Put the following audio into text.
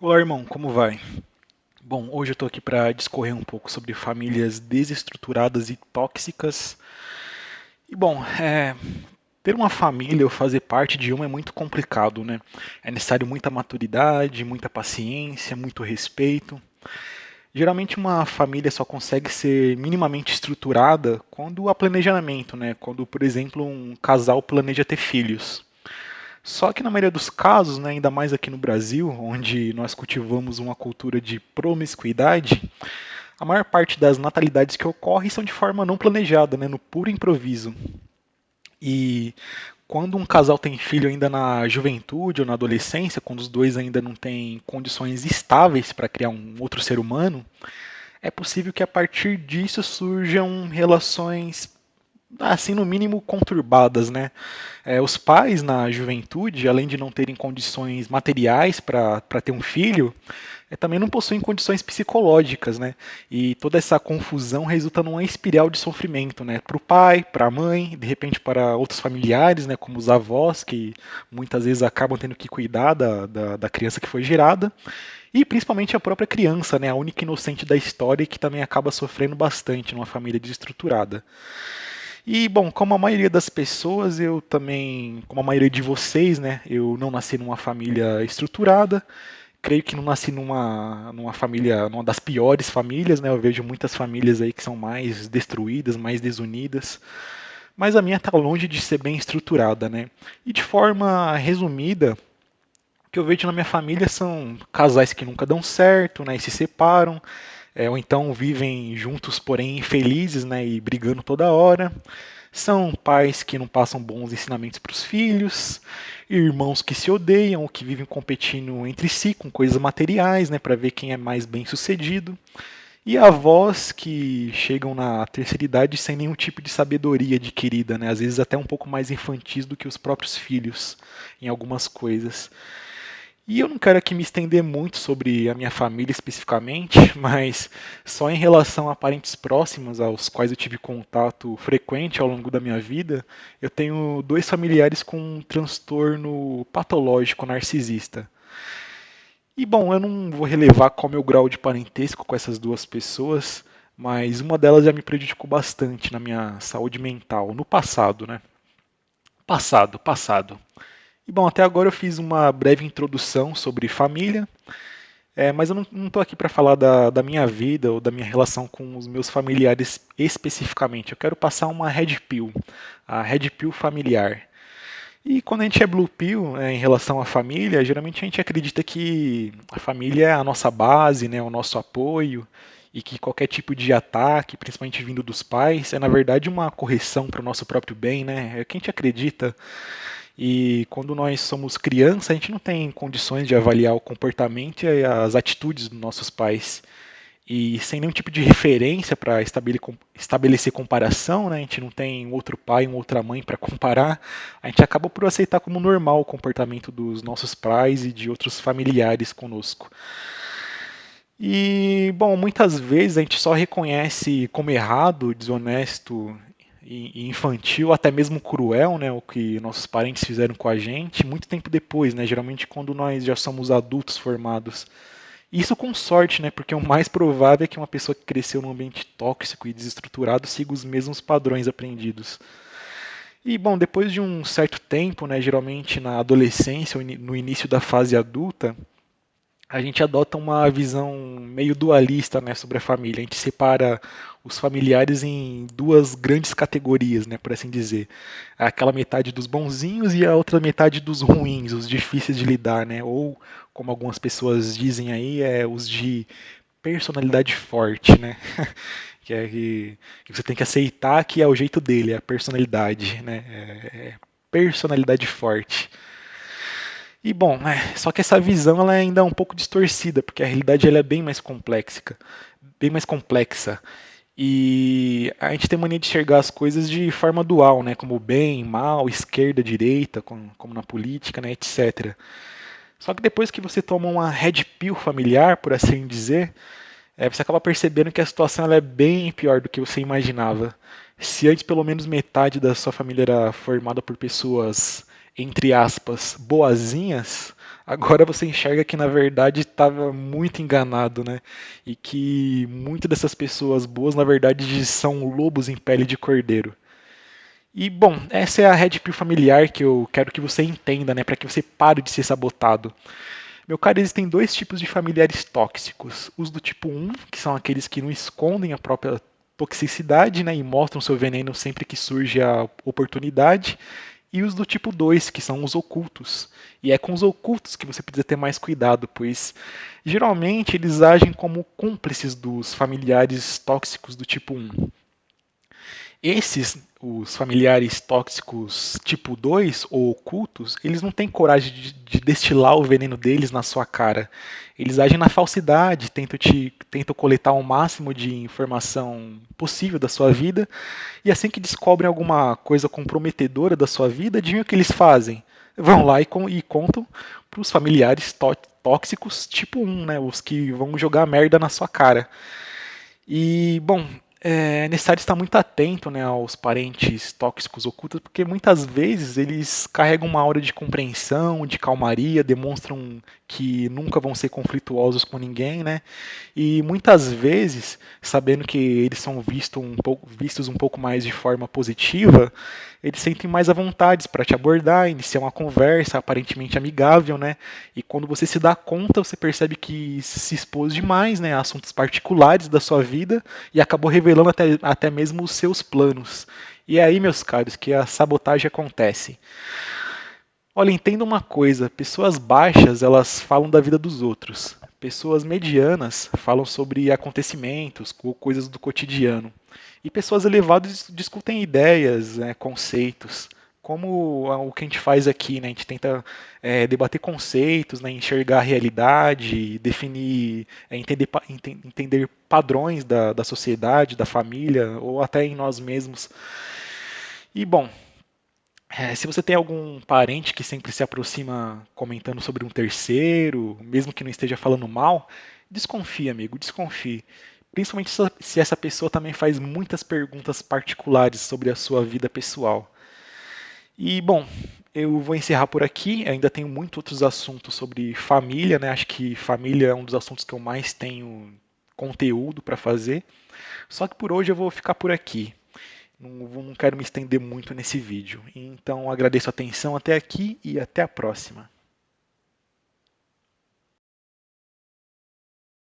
Olá, irmão, como vai? Bom, hoje eu tô aqui para discorrer um pouco sobre famílias desestruturadas e tóxicas. E bom, ter uma família ou fazer parte de uma é muito complicado, né? É necessário muita maturidade, muita paciência, muito respeito. Geralmente uma família só consegue ser minimamente estruturada quando há planejamento, né? Quando, por exemplo, um casal planeja ter filhos. Só que na maioria dos casos, né, ainda mais aqui no Brasil, onde nós cultivamos uma cultura de promiscuidade, a maior parte das natalidades que ocorrem são de forma não planejada, né, no puro improviso. E quando um casal tem filho ainda na juventude ou na adolescência, quando os dois ainda não têm condições estáveis para criar um outro ser humano, é possível que a partir disso surjam relações assim no mínimo conturbadas, né? Os pais na juventude, além de não terem condições materiais para ter um filho, também não possuem condições psicológicas, né? E toda essa confusão resulta numa espiral de sofrimento, né? Para o pai, para a mãe, de repente para outros familiares, né? Como os avós, que muitas vezes acabam tendo que cuidar da criança que foi gerada, e principalmente a própria criança, né? A única inocente da história que também acaba sofrendo bastante numa família desestruturada. E, bom, como a maioria das pessoas, eu também, como a maioria de vocês, né, eu não nasci numa família estruturada, creio que não nasci numa família, numa das piores famílias, né, eu vejo muitas famílias aí que são mais destruídas, mais desunidas, mas a minha está longe de ser bem estruturada, né. E de forma resumida, o que eu vejo na minha família são casais que nunca dão certo, né, e se separam, ou então vivem juntos, porém infelizes, né, e brigando toda hora. São pais que não passam bons ensinamentos para os filhos, irmãos que se odeiam ou que vivem competindo entre si com coisas materiais, né, para ver quem é mais bem-sucedido, e avós que chegam na terceira idade sem nenhum tipo de sabedoria adquirida, né, às vezes até um pouco mais infantis do que os próprios filhos em algumas coisas. E eu não quero aqui me estender muito sobre a minha família especificamente, mas só em relação a parentes próximos aos quais eu tive contato frequente ao longo da minha vida, eu tenho dois familiares com um transtorno patológico narcisista. E bom, eu não vou relevar qual é o meu grau de parentesco com essas duas pessoas, mas uma delas já me prejudicou bastante na minha saúde mental, no passado, né? Passado. E bom, até agora eu fiz uma breve introdução sobre família. Mas eu não estou aqui para falar da minha vida ou da minha relação com os meus familiares especificamente. Eu quero passar uma red pill, a red pill familiar. E quando a gente é blue pill, em relação à família, geralmente a gente acredita que a família é a nossa base, né, o nosso apoio, e que qualquer tipo de ataque, principalmente vindo dos pais, é na verdade uma correção para o nosso próprio bem, né? É o que a gente acredita. E quando nós somos crianças, a gente não tem condições de avaliar o comportamento e as atitudes dos nossos pais. E sem nenhum tipo de referência para estabelecer comparação, né? A gente não tem um outro pai, uma outra mãe para comparar, a gente acaba por aceitar como normal o comportamento dos nossos pais e de outros familiares conosco. E, bom, muitas vezes a gente só reconhece como errado, desonesto e infantil, até mesmo cruel, né, o que nossos parentes fizeram com a gente, muito tempo depois, né, geralmente quando nós já somos adultos formados. Isso com sorte, né, porque o mais provável é que uma pessoa que cresceu num ambiente tóxico e desestruturado siga os mesmos padrões aprendidos. E, bom, depois de um certo tempo, né, geralmente na adolescência ou no início da fase adulta, a gente adota uma visão meio dualista, né, sobre a família. A gente separa os familiares em duas grandes categorias, né, por assim dizer. Aquela metade dos bonzinhos e a outra metade dos ruins, os difíceis de lidar, né? Ou, como algumas pessoas dizem aí, os de personalidade forte, né? Que você tem que aceitar que é o jeito dele, é a personalidade, né? Personalidade forte. E bom, só que essa visão ela ainda é um pouco distorcida, porque a realidade ela é bem mais complexa. E a gente tem mania de enxergar as coisas de forma dual, né, como bem, mal, esquerda, direita, como na política, né, etc. Só que depois que você toma uma red pill familiar, por assim dizer, você acaba percebendo que a situação ela é bem pior do que você imaginava. Se antes pelo menos metade da sua família era formada por pessoas, entre aspas, boazinhas, Agora você enxerga que na verdade estava muito enganado, né? E que muitas dessas pessoas boas na verdade são lobos em pele de cordeiro. E bom, essa é a red pill familiar que eu quero que você entenda, né, para que você pare de ser sabotado. Meu caro, existem dois tipos de familiares tóxicos. Os do tipo um, que são aqueles que não escondem a própria toxicidade, né, e mostram seu veneno sempre que surge a oportunidade. E os do tipo 2, que são os ocultos. E é com os ocultos que você precisa ter mais cuidado, pois geralmente eles agem como cúmplices dos familiares tóxicos do tipo um. Esses, os familiares tóxicos tipo 2 ou ocultos, eles não têm coragem de destilar o veneno deles na sua cara. Eles agem na falsidade, tentam coletar o máximo de informação possível da sua vida, e assim que descobrem alguma coisa comprometedora da sua vida, adivinha o que eles fazem? Vão lá e contam para os familiares tóxicos tipo um, né? Os que vão jogar merda na sua cara. E, bom, é necessário estar muito atento, né, aos parentes tóxicos ocultos, porque muitas vezes eles carregam uma aura de compreensão, de calmaria, demonstram que nunca vão ser conflituosos com ninguém, né? E muitas vezes, sabendo que eles são vistos um pouco mais de forma positiva, eles sentem mais à vontade para te abordar, iniciar uma conversa aparentemente amigável, né? E quando você se dá conta, você percebe que se expôs demais, né, a assuntos particulares da sua vida e acabou revelando até mesmo os seus planos. E é aí, meus caros, que a sabotagem acontece. Olha, entenda uma coisa: pessoas baixas, elas falam da vida dos outros. Pessoas medianas falam sobre acontecimentos, coisas do cotidiano. E pessoas elevadas discutem ideias, né, conceitos. Como o que a gente faz aqui, né? A gente tenta debater conceitos, né, enxergar a realidade, definir, entender padrões da sociedade, da família, ou até em nós mesmos. E bom, se você tem algum parente que sempre se aproxima comentando sobre um terceiro, mesmo que não esteja falando mal, desconfie, amigo, desconfie. Principalmente se essa pessoa também faz muitas perguntas particulares sobre a sua vida pessoal. E, bom, eu vou encerrar por aqui. Ainda tenho muitos outros assuntos sobre família, né? Acho que família é um dos assuntos que eu mais tenho conteúdo para fazer. Só que por hoje eu vou ficar por aqui. Não quero me estender muito nesse vídeo. Então agradeço a atenção até aqui e até a próxima.